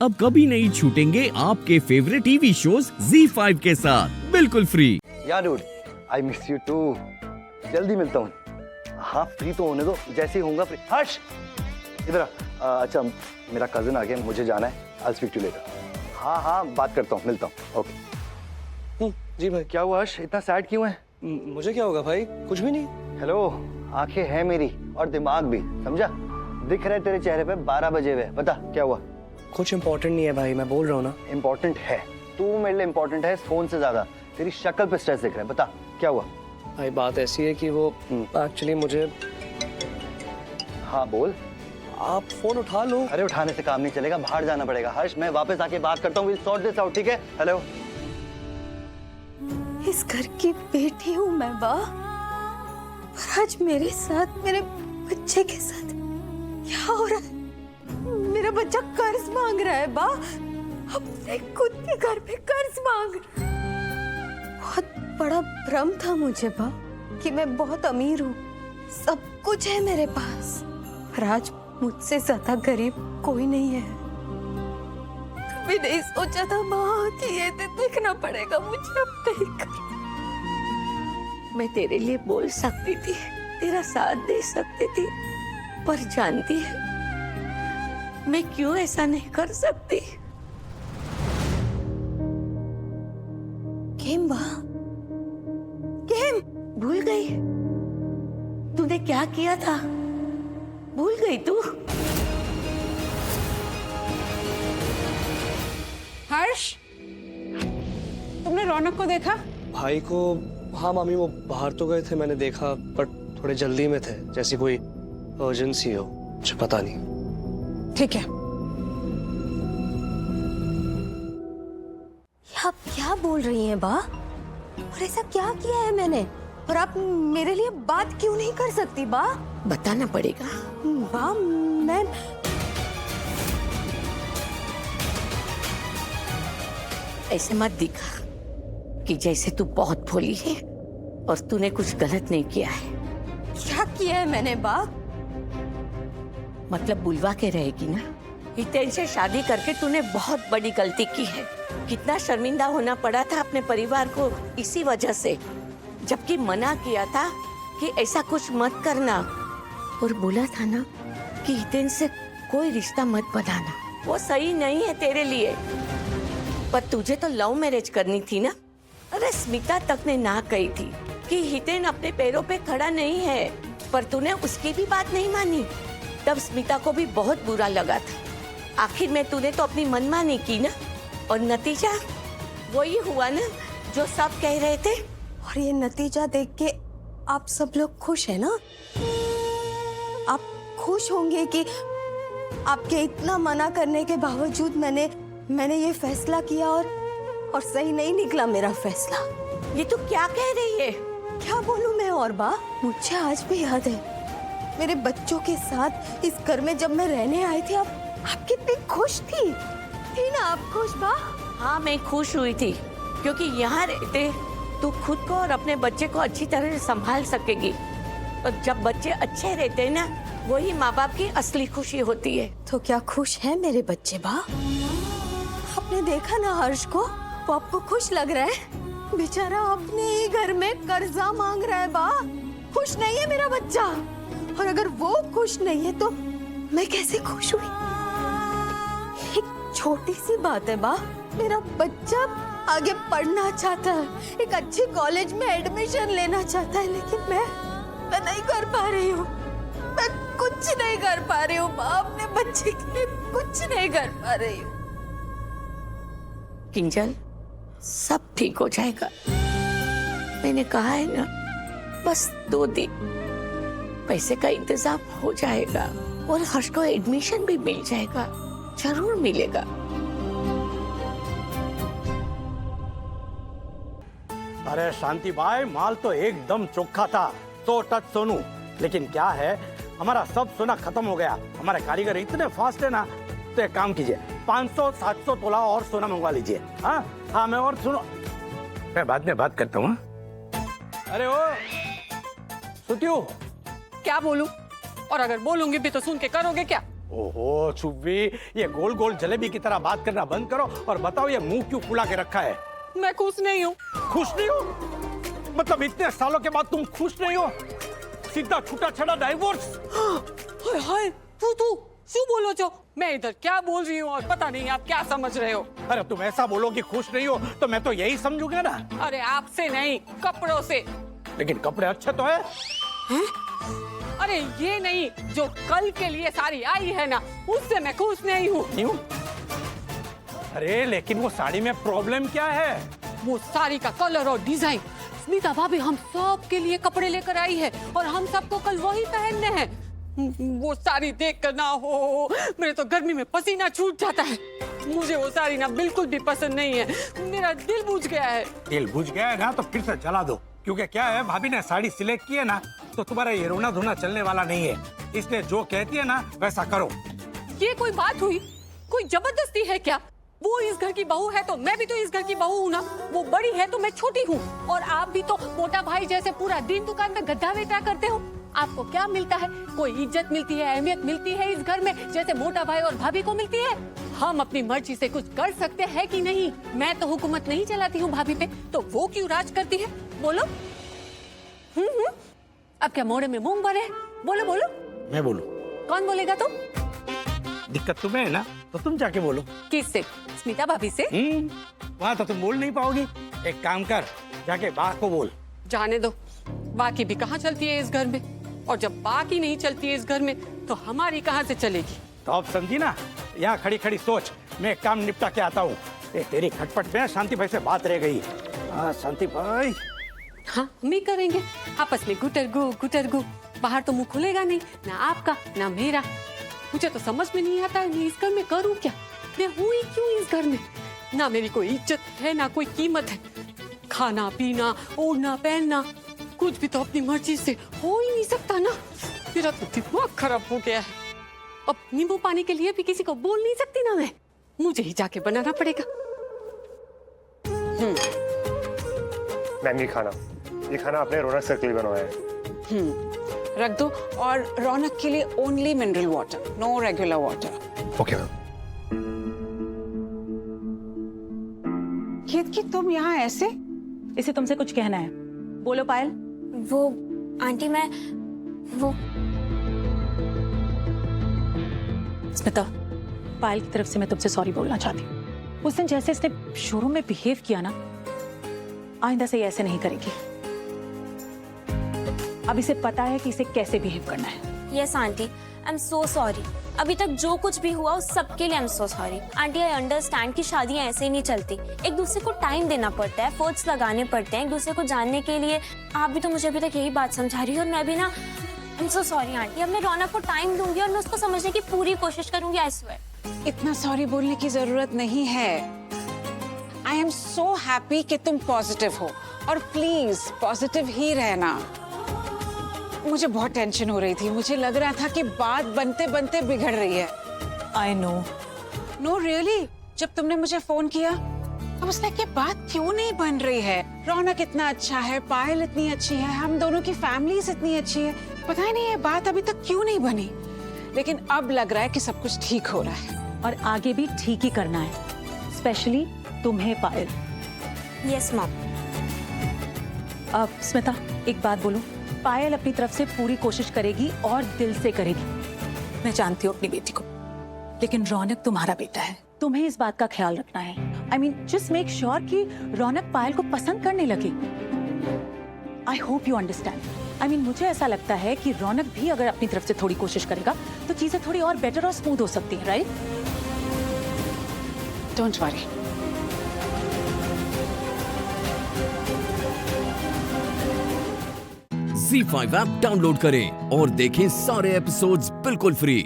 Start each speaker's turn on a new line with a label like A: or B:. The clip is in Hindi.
A: अब कभी नहीं छूटेंगे आपके फेवरेट टीवी शोज ZEE5 के साथ बिल्कुल free.
B: Yeah dude, I miss you too. जल्दी मिलता हूँ। हाँ फ्री तो होने दो, जैसे ही होऊंगा फ्री। हर्ष इधर आ। अच्छा मेरा कजिन आ गया, मुझे जाना है। I speak to later. हाँ हाँ बात करता हूँ, मिलता हूँ। ओके।
C: जी भाई।
B: क्या हुआ हर्ष, इतना सैड क्यों है?
C: मुझे क्या होगा भाई, कुछ भी नहीं।
B: हेलो, आंखें हैं मेरी और दिमाग भी, समझा? दिख रहे तेरे चेहरे पे 12 बजे हुए। बता क्या हुआ?
C: कुछ इम्पोर्टेंट नहीं है भाई, मैं बोल रहा हूँ ना।
B: इम्पोर्टेंट है, तू मेरे लिए इम्पोर्टेंट है फोन से ज्यादा। तेरी शक्ल पे स्ट्रेस दिख रहा है, बता क्या हुआ?
C: भाई बात ऐसी है कि वो एक्चुअली मुझे।
B: हाँ बोल।
C: आप फोन उठा लो।
B: अरे उठाने से काम नहीं चलेगा, बाहर जाना पड़ेगा। हर्ष मैं वापस आके बात करता हूँ, विल सॉर्ट दिस आउट, ठीक है? हेलो।
D: इस घर की बेटी हूँ मैं बा, पर आज मेरे साथ, मेरे बच्चे के साथ क्या हो रहा है? मेरा बच्चा कर्ज मांग रहा है बा, अपने खुद के घर पे कर्ज मांग रहा है। बहुत बड़ा भ्रम था मुझे बा कि मैं बहुत अमीर हूँ, सब कुछ है मेरे पास, पर आज मुझसे ज्यादा गरीब कोई नहीं है। कभी नहीं सोचा था माँ कि ये दिन देखना पड़ेगा मुझे अपने घर। मैं तेरे लिए बोल सकती थी, तेरा साथ दे सकती थी, पर जानती है मैं क्यों ऐसा नहीं कर सकती? केम बा, केम भूल गई तूने क्या किया था? भूल गई तू?
E: हर्ष, तुमने रौनक को देखा?
C: भाई को, हाँ मामी वो बाहर तो गए थे, मैंने देखा, बट थोड़े जल्दी में थे, जैसी कोई अर्जेंसी हो, मुझे पता नहीं।
E: ठीक है।
D: आप क्या बोल रही हैं बा? और ऐसा क्या किया है मैंने? और आप मेरे लिए बात क्यों नहीं कर सकती बा? बताना पड़ेगा बा। मैं ऐसे मत दिखा कि जैसे तू बहुत भोली है और तूने कुछ गलत नहीं किया है। क्या किया है मैंने बा? मतलब बुलवा के रहेगी ना? हितेन से शादी करके तूने बहुत बड़ी गलती की है। कितना शर्मिंदा होना पड़ा था अपने परिवार को इसी वजह से, जबकि मना किया था कि ऐसा कुछ मत करना, और बोला था ना कि हितेन से कोई रिश्ता मत बनाना, वो सही नहीं है तेरे लिए। पर तुझे तो लव मैरिज करनी थी ना? अरे स्मिता तक ने ना कही थी कि हितेन अपने पैरों पे खड़ा नहीं है, पर तूने उसकी भी बात नहीं मानी। तब स्मिता को भी बहुत बुरा लगा था। आखिर में तूने तो अपनी मनमानी की ना, और नतीजा वही हुआ ना जो सब कह रहे थे। और ये नतीजा देख के आप सब लोग खुश है ना? आप खुश होंगे कि आपके इतना मना करने के बावजूद मैंने ये फैसला किया, और सही नहीं निकला मेरा फैसला। ये तो क्या कह रही है? क्या बोलूं मैं और बा? मुझे आज भी याद है मेरे बच्चों के साथ इस घर में जब मैं रहने आई थी, आप कितनी खुश थी ना? आप खुश बा? हाँ मैं खुश हुई थी, क्योंकि यहाँ रहते तू खुद को और अपने बच्चे को अच्छी तरह से संभाल सकेगी। और जब बच्चे अच्छे रहते हैं ना, वही माँ बाप की असली खुशी होती है। तो क्या खुश है मेरे बच्चे बा? आपने देखा ना हर्ष को, वो आपको खुश लग रहा है? बेचारा अपने ही घर में कर्जा मांग रहा है बा। खुश नहीं है मेरा बच्चा, और अगर वो खुश नहीं है तो मैं कैसे खुश हुई? एक छोटी सी बात है बा, मेरा बच्चा आगे पढ़ना चाहता है, एक अच्छी कॉलेज में एडमिशन लेना चाहता है, लेकिन मैं नहीं कर पा रही हूँ। मैं कुछ नहीं कर पा रही हूँ बा, अपने बच्चे के लिए कुछ नहीं कर पा रही हूँ। किंजल, सब ठीक हो जाएगा, मैंने कहा है ना। बस 2 दिन पैसे का इंतजाम हो जाएगा, और हर्ष को एडमिशन भी मिल जाएगा, जरूर मिलेगा।
F: अरे शांति भाई, माल तो एकदम चोखा था, 100 टच सोनू। लेकिन क्या है, हमारा सब सोना खत्म हो गया। हमारे कारीगर इतने फास्ट है ना, तो एक काम कीजिए, 500-700 तोला और सोना मंगवा लीजिए। हाँ हाँ, मैं और सुनो, मैं बाद में बात करता हूँ। अरे ओ सुतियो,
E: क्या बोलूं? और अगर बोलूंगी भी तो सुन के करोगे क्या?
F: ओहो सुब्बी, ये गोल गोल जलेबी की तरह बात करना बंद करो और बताओ ये मुंह क्यों फुला के रखा है?
E: मैं खुश नहीं हूँ।
F: खुश नहीं हो? मतलब इतने सालों के बाद तुम खुश नहीं हो? सीधा छूटा छड़ा डाइवोर्स?
E: हाय हाय, तू શું બોલો છો? मैं इधर क्या बोल रही हूँ और पता नहीं आप क्या समझ रहे हो।
F: अरे तुम ऐसा बोलो कि खुश नहीं हो तो मैं तो यही समझूंगा ना।
E: अरे आपसे नहीं, कपड़ों से।
F: लेकिन कपड़े अच्छे तो है।
E: अरे ये नहीं, जो कल के लिए साड़ी आई है ना, उससे मैं खुश नहीं हूँ।
F: क्यों? अरे लेकिन वो साड़ी में प्रॉब्लम क्या है?
E: वो साड़ी का कलर और डिजाइन। स्मिता भाभी हम सब के लिए कपड़े लेकर आई है और हम सबको कल वही पहनने हैं। वो साड़ी देख कर ना हो, मेरे तो गर्मी में पसीना छूट जाता है। मुझे वो साड़ी ना बिल्कुल भी पसंद नहीं है। मेरा दिल बुझ गया है।
F: दिल बुझ गया है ना तो फिर से जला दो, क्योंकि क्या है भाभी ने साड़ी सिलेक्ट की है ना तो तुम्हारा ये रोना धोना चलने वाला नहीं है। इसलिए जो कहती है ना वैसा करो।
E: ये कोई बात हुई? कोई जबरदस्ती है क्या? वो इस घर की बहू है तो मैं भी तो इस घर की बहू हूँ ना। वो बड़ी है तो मैं छोटी हूँ। और आप भी तो मोटा भाई जैसे पूरा दिन दुकान में गद्दा बेटा करते हो। आपको क्या मिलता है? कोई इज्जत मिलती है, अहमियत मिलती है इस घर में जैसे मोटा भाई और भाभी को मिलती है? हम अपनी मर्जी से कुछ कर सकते हैं कि नहीं? मैं तो हुकूमत नहीं चलाती हूँ भाभी पे, तो वो क्यों राज करती है? बोलो। अब क्या मोड़े में मूंग भरे? बोलो बोलो।
F: मैं बोलूं?
E: कौन बोलेगा? तो
F: दिक्कत तुम्हें है ना तो तुम जाके बोलो।
E: किससे? स्मिता भाभी से?
F: वहाँ तो तुम बोल नहीं पाओगी। एक काम कर, जाके बा को बोल।
E: जाने दो, बाकी भी कहाँ चलती है इस घर में। और जब बाकी नहीं चलती है इस घर में तो हमारी कहाँ से चलेगी?
F: तो अब समझी ना? यहाँ खड़ी खड़ी सोच, मैं एक काम निपटा के आता हूँ। तेरी खटपट में शांति भाई से बात रह गई। हाँ शांति भाई।
E: हाँ हम ही करेंगे आपस में गुटरगु। बाहर तो मुंह खुलेगा नहीं, ना आपका ना मेरा। मुझे तो समझ में नहीं आता है मैं इस घर में करूँ क्या। मैं हूँ ही क्यों इस घर में? ना मेरी कोई इज्जत है ना कोई कीमत है। खाना पीना ओढ़ना पहनना कुछ भी तो अपनी मर्जी से हो ही नहीं सकता ना। मेरा तो दिमाग खराब हो गया है। अब नींबू पानी के लिए भी किसी को बोल नहीं सकती ना मैं। मुझे ही जाके बनाना पड़ेगा।
G: मैम ये खाना आपने रौनक सर के लिए बनवाया है।
H: रख दो। और रौनक के लिए only mineral water, no regular water.
G: Okay ma'am.
H: कि तुम यहाँ ऐसे?
I: इसे तुमसे कुछ कहना है, बोलो पायल।
J: वो आंटी मैं वो
I: स्मिता, पायल की तरफ से मैं तुमसे सॉरी बोलना चाहती हूँ। उस दिन जैसे इसने शोरूम में बिहेव किया ना, आइंदा से ये ऐसे नहीं करेगी। अब इसे पता है कि इसे कैसे बिहेव करना है।
J: Yes aunty, I am so sorry. अभी तक जो कुछ भी हुआ उस सब के लिए I am so sorry. Aunty I understand कि शादियां ऐसे ही नहीं चलती। एक दूसरे को टाइम देना पड़ता है, एफर्ट्स लगाने पड़ते हैं एक दूसरे को जानने के लिए। आप भी तो मुझे अभी तक यही बात समझा रही हो और मैं भी ना। I am so sorry aunty. अब मैं रौनक को टाइम दूंगी और मैं उसको समझने की पूरी कोशिश करूंगी। I swear.
H: इतना सॉरी बोलने की जरूरत नहीं है। आई एम सो हैप्पी कि तुम पॉजिटिव हो और प्लीज पॉजिटिव ही रहना। मुझे बहुत टेंशन हो रही थी। मुझे लग रहा था कि बात बनते बनते बिगड़ रही है।
I: I know.
H: नो रियली, जब तुमने मुझे फोन किया अब उसने कि बात क्यों नहीं बन रही है। रौनक इतना अच्छा है, पायल इतनी अच्छी है, हम दोनों की फैमिलीज इतनी अच्छी है, पता ही नहीं ये बात अभी तक क्यों नहीं बनी। लेकिन अब लग रहा है कि सब कुछ ठीक हो रहा है
I: और आगे भी ठीक ही करना है, स्पेशली तुम्हें पायल।
J: Yes mom.
I: अब स्मिता एक बात बोलो, पायल अपनी तरफ से पूरी कोशिश करेगी और दिल से करेगी। मैं जानती हूँ अपनी बेटी को, लेकिन रौनक तुम्हारा बेटा है, तुम्हें इस बात का ख्याल रखना है। I mean just make sure कि रौनक पायल को पसंद करने लगे। I hope you understand. I mean मुझे ऐसा लगता है कि रौनक भी अगर अपनी तरफ से थोड़ी कोशिश करेगा तो चीजें थोड़ी और बेटर और स्मूथ हो सकती हैं, right?
H: Don't worry.
A: ZEE5 app download करें और देखें सारे एपिसोड्स बिल्कुल फ्री।